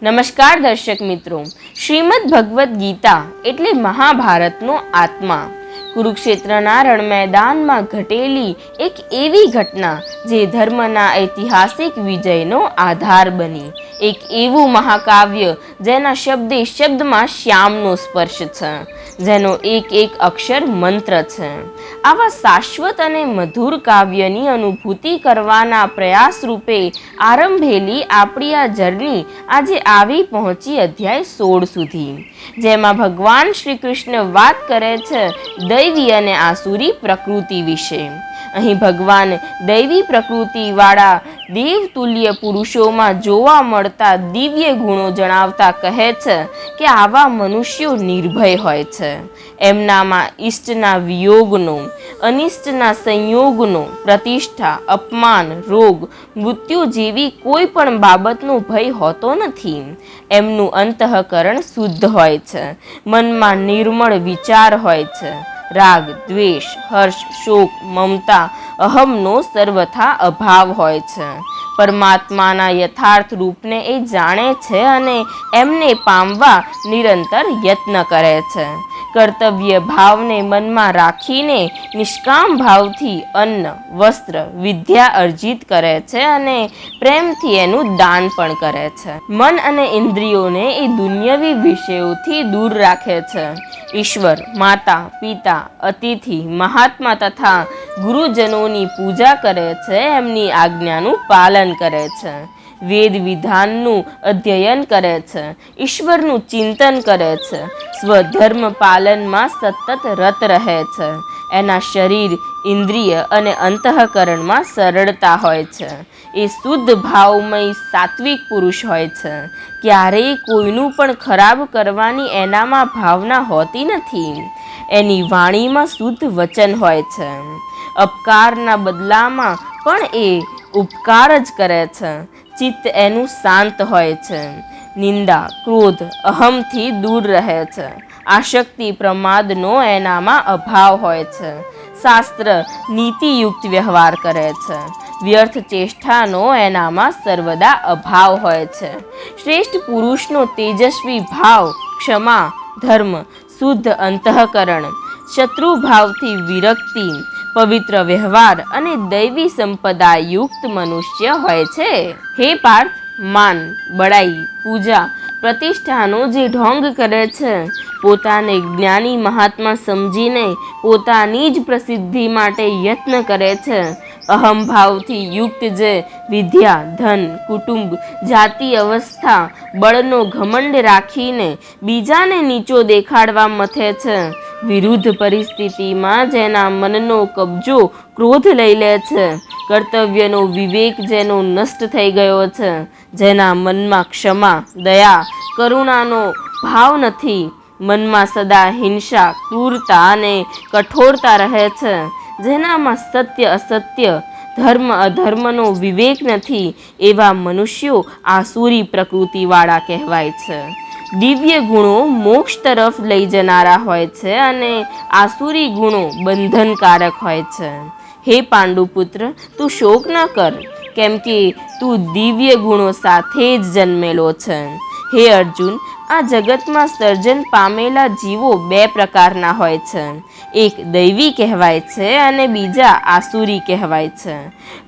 નમસ્કાર દર્શક મિત્રો, શ્રીમદ ભગવદ્ ગીતા એટલે મહાભારતનો આત્મા. કુરુક્ષેત્રના રણ મેદાનમાં ઘટેલી એક એવી ઘટના જે ધર્મના ઐતિહાસિક વિજયનો આધાર બની. એક એવું મહાકાવ્ય જેના શબ્દે શબ્દમાં શ્યામનો સ્પર્શ છે, જેનો એક એક અક્ષર મંત્ર છે. આવા શાશ્વત અને મધુર કાવ્યની અનુભૂતિ કરવાના પ્રયાસ રૂપે આરંભેલી આપણી આ જર્ની આજે આવી પહોંચી અધ્યાય 16 સુધી, જેમાં ભગવાન શ્રી કૃષ્ણ વાત કરે છે દૈવી અને આસુરી પ્રકૃતિ વિશે. અહીં ભગવાન દૈવી પ્રકૃતિવાળા દેવતુલ્ય પુરુષોમાં જોવા મળતા દિવ્ય ગુણો જણાવતા કહે છે કે આવા મનુષ્યો નિર્ભય હોય છે. એમનામાં ઈષ્ટના વિયોગનો, અનિષ્ટના સંયોગનો, પ્રતિષ્ઠા, અપમાન, રોગ, મૃત્યુ જેવી કોઈ પણ બાબતનો ભય હોતો નથી. એમનું અંતઃકરણ શુદ્ધ હોય છે, મનમાં નિર્મળ વિચાર હોય છે. રાગ, દ્વેષ, હર્ષ, શોક, મમતા, અહમનો સર્વથા અભાવ હોય છે. પરમાત્માના યથાર્થ રૂપને એ જાણે છે અને એમને પામવા નિરંતર યત્ન કરે છે. કર્તવ્ય ભાવને મનમાં રાખીને નિષ્કામ ભાવથી અન્ન, વસ્ત્ર, વિદ્યા અર્જિત કરે છે અને પ્રેમથી એનું દાન પણ કરે છે. મન અને ઇન્દ્રિયોને એ દુન્યવી વિષયોથી દૂર રાખે છે. ઈશ્વર, માતા, પિતા, અતિથિ, મહાત્મા તથા ગુરુજનોની પૂજા કરે છે. એમની આજ્ઞાનું પાલન કરે છે. વેદ વિધાનનું અધ્યયન કરે છે. ઈશ્વરનું ચિંતન કરે છે. સ્વધર્મ પાલનમાં સતત રત રહે છે. એના શરીર, ઇન્દ્રિય અને અંતઃકરણમાં સરળતા હોય છે. એ શુદ્ધ ભાવમય સાત્વિક પુરુષ હોય છે. ક્યારેય કોઈનું પણ ખરાબ કરવાની એનામાં ભાવના હોતી નથી. એની વાણીમાં શુદ્ધ વચન હોય છે. અપકારના બદલામાં પણ એ ઉપકાર જ કરે છે. ચિત્ત એનું શાંત હોય છે. નિંદા, ક્રોધ, અહમથી દૂર રહે છે. આશક્તિ, પ્રમાદનો એનામાં અભાવ હોય છે. શાસ્ત્ર નીતિયુક્ત વ્યવહાર કરે છે. વ્યર્થ ચેષ્ટાનો એનામાં સર્વદા અભાવ હોય છે. શ્રેષ્ઠ પુરુષનો તેજસ્વી ભાવ, ક્ષમા, ધર્મ, શુદ્ધ અંતઃકરણ, શત્રુભાવથી વિરક્તિ, પવિત્ર વ્યવહાર અને દૈવી સંપદાયુક્ત મનુષ્ય હોય છે. હે પાર્થ, માન, બડાઈ, પૂજા, પ્રતિષ્ઠાનો જે ઢોંગ કરે છે, પોતાને જ્ઞાની મહાત્મા સમજીને પોતાની જ પ્રસિદ્ધિ માટે યત્ન કરે છે, અહમભાવથી યુક્ત જે વિદ્યા, ધન, કુટુંબ, જાતિ, અવસ્થા, બળનો ઘમંડ રાખીને બીજાને નીચો દેખાડવા મથે છે, વિરુદ્ધ પરિસ્થિતિમાં જેના મનનો કબજો ક્રોધ લઈ લે છે, કર્તવ્યનો વિવેક જેનો નષ્ટ થઈ ગયો છે, જેના મનમાં ક્ષમા, દયા, કરુણાનો ભાવ નથી, મનમાં સદા હિંસા, ક્રૂરતા અને કઠોરતા રહે છે, જેનામાં સત્ય અસત્ય, ધર્મ અધર્મનો વિવેક નથી, એવા મનુષ્યો આસુરી પ્રકૃતિવાળા કહેવાય છે. દિવ્ય ગુણો મોક્ષ તરફ લઈ જનારા હોય છે અને આસુરી ગુણો બંધનકારક હોય છે. હે પાંડુપુત્ર, તું શોક ન કર, કેમ કે તું દિવ્ય ગુણો સાથે જ જન્મેલો છે. હે અર્જુન, આ જગતમાં સર્જન પામેલા જીવો બે પ્રકારના હોય છે. એક દૈવી કહેવાય છે અને બીજા આસુરી કહેવાય છે.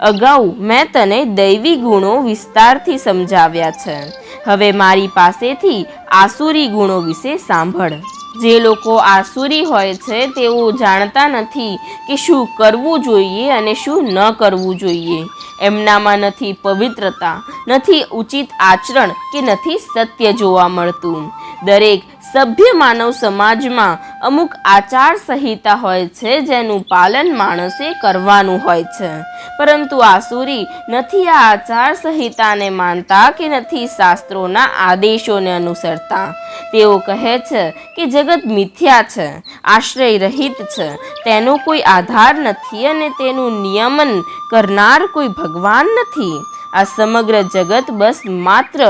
અગાઉ મેં તને દૈવી ગુણો વિસ્તારથી સમજાવ્યા છે. હવે મારી પાસેથી આસુરી ગુણો વિશે સાંભળ. જે લોકો આસુરી હોય છે તેઓ જાણતા નથી કે શું કરવું જોઈએ અને શું ન કરવું જોઈએ. એમનામાં નથી પવિત્રતા, નથી ઉચિત આચરણ કે નથી સત્ય જોવા મળતું. દરેક સભ્ય માનવ સમાજમાં અમુક આચાર સંહિતા હોય છે જેનું પાલન માણસે કરવાનું હોય છે, પરંતુ આસુરી નથી આ આચાર સંહિતાને માનતા કે નથી શાસ્ત્રોના આદેશોને અનુસરતા. તેઓ કહે છે કે જગત મિથ્યા છે, આશ્રય રહિત છે, તેનો કોઈ આધાર નથી અને તેનું નિયમન કરનાર કોઈ ભગવાન નથી. આ સમગ્ર જગત બસ માત્ર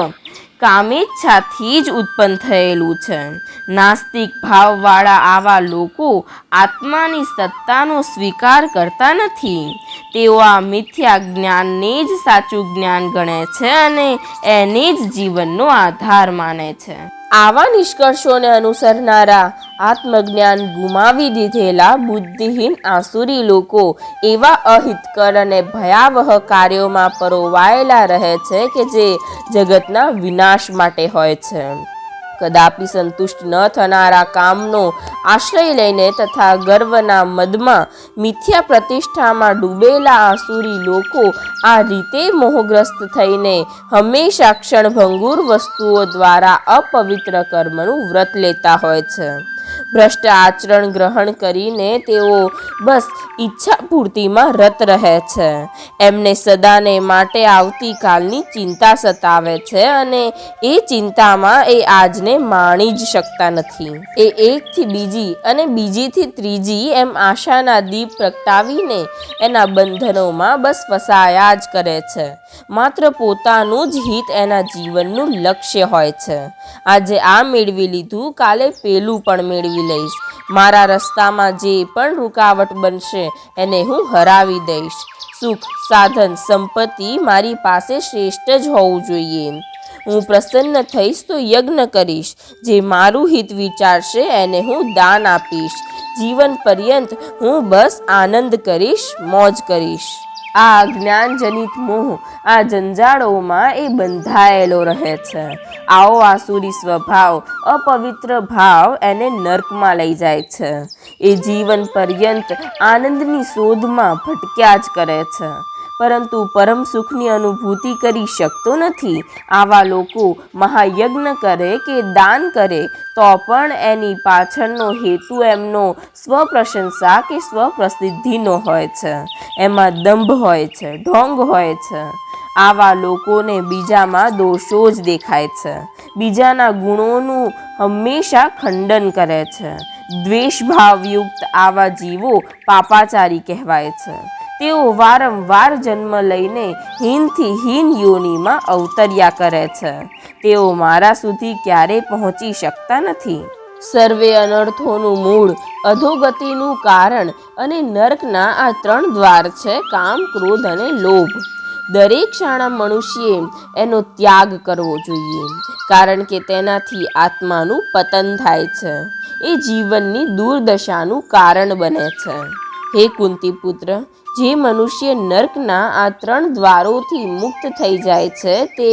કામેચ્છાથી જ ઉત્પન્ન થયેલું છે. નાસ્તિક ભાવવાળા આવા લોકો આત્માની સત્તાનો સ્વીકાર કરતા નથી. તેઓ આ મિથ્યા જ્ઞાનને જ સાચું જ્ઞાન ગણે છે અને એને જ જીવનનો આધાર માને છે. આવા નિષ્કર્ષોને અનુસરનારા આત્મજ્ઞાન ગુમાવી દીધેલા બુદ્ધિહીન આસુરી લોકો એવા અહિતકર અને ભયાવહ કાર્યોમાં પરોવાયેલા રહે છે કે જે જગતના વિનાશ માટે હોય છે. કદાપી સંતુષ્ટ ન થનારા કામનો આશ્રય લઈને તથા ગર્વના મદમાં મિથ્યા પ્રતિષ્ઠામાં ડૂબેલા આસુરી લોકો આ રીતે મોહગ્રસ્ત થઈને હંમેશા ક્ષણભંગુર વસ્તુઓ દ્વારા અપવિત્ર કર્મનું વ્રત લેતા હોય છે. ભ્રષ્ટ આચરણ ગ્રહણ કરીને તેઓ બસ ઈચ્છા પૂર્તિમાં રત રહે છે. એમને સદાને માટે આવતીકાલની ચિંતા સતાવે છે અને એ ચિંતામાં એ આજને માણી જ શકતા નથી. એ એકથી બીજી અને બીજીથી ત્રીજી એમ આશાના દીપ પ્રગટાવીને એના બંધનોમાં બસ ફસાયા જ કરે છે. માત્ર પોતાનું જ હિત એના જીવનનું લક્ષ્ય હોય છે. આજે આ મેળવી લીધું, કાલે પેલું પણ મેળવી લઈશ. મારા રસ્તામાં જે પણ રૂકાવટ બનશે એને હું હરાવી દઈશ. સુખ, સાધન, સંપત્તિ મારી પાસે શ્રેષ્ઠ જ હોવું જોઈએ. હું પ્રસન્ન થઈશ તો યજ્ઞ કરીશ. જે મારું હિત વિચારશે એને હું દાન આપીશ. જીવન પર્યંત હું બસ આનંદ કરીશ, મોજ કરીશ. આ જ્ઞાનજનિત મોહ આ જંજાળોમાં એ બંધાયેલો રહે છે. આવો આસુરી સ્વભાવ, અપવિત્ર ભાવ એને નર્કમાં લઈ જાય છે. એ જીવન પર્યંત આનંદની શોધમાં ભટક્યા જ કરે છે, પરંતુ પરમ સુખની અનુભૂતિ કરી શકતો નથી. આવા લોકો મહાયજ્ઞ કરે કે દાન કરે તો પણ એની પાછળનો હેતુ એમનો સ્વપ્રશંસા કે સ્વપ્રસિદ્ધિનો હોય છે. એમાં દંભ હોય છે, ઢોંગ હોય છે. આવા લોકોને બીજામાં દોષો જ દેખાય છે. બીજાના ગુણોનું હંમેશા ખંડન કરે છે. દ્વેષભાવયુક્ત આવા જીવો પાપાચારી કહેવાય છે. તેઓ વારંવાર જન્મ લઈને હીનથી હીન યોનિમાં અવતર્યા કરે છે. તેઓ મારા સુધી ક્યારેય પહોંચી શકતા નથી. સર્વે અનર્થોનું મૂળ, અધોગતિનું કારણ અને નર્કના આ 3 દ્વાર છે: કામ, ક્રોધ અને લોભ. દરેક શાણા મનુષ્યે એનો ત્યાગ કરવો જોઈએ, કારણ કે તેનાથી આત્માનું પતન થાય છે. એ જીવનની દુર્દશાનું કારણ બને છે. હે કુંતી પુત્ર, જે મનુષ્ય નર્કના આ 3 દ્વારોથી મુક્ત થઈ જાય છે તે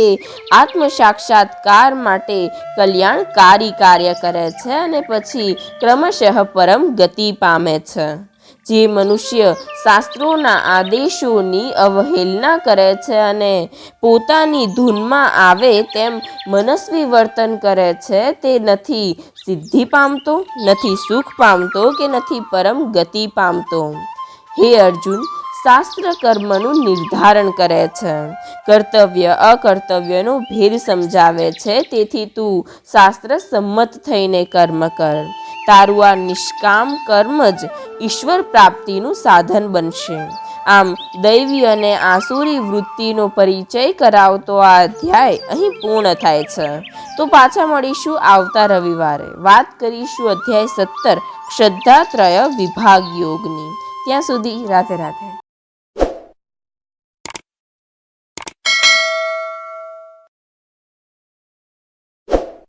આત્મ સાક્ષાત્કાર માટે કલ્યાણકારી કાર્ય કરે છે અને પછી ક્રમશઃ પરમ ગતિ પામે છે. જે મનુષ્ય શાસ્ત્રોના આદેશોની અવહેલના કરે છે અને પોતાની ધૂનમાં આવે તેમ મનસ્વી વર્તન કરે છે તે નથી સિદ્ધિ પામતો, નથી સુખ પામતો કે નથી પરમ ગતિ પામતો. હે અર્જુન, શાસ્ત્ર કર્મનું નિર્ધારણ કરે છે, કર્તવ્ય અકર્તવ્યનો ભેદ સમજાવે છે. તેથી તું શાસ્ત્ર સંમત થઈને કર્મ કર. તારું આ નિષ્કામ કર્મ જ ઈશ્વર પ્રાપ્તિનું સાધન બનશે. આમ દૈવી અને આસુરી વૃત્તિનો પરિચય કરાવતો આ અધ્યાય અહીં પૂર્ણ થાય છે. તો પાછા મળીશું આવતા રવિવારે. વાત કરીશું અધ્યાય 17 શ્રદ્ધાત્રય વિભાગ યોગની. ત્યાં સુધી રાધે રાધે.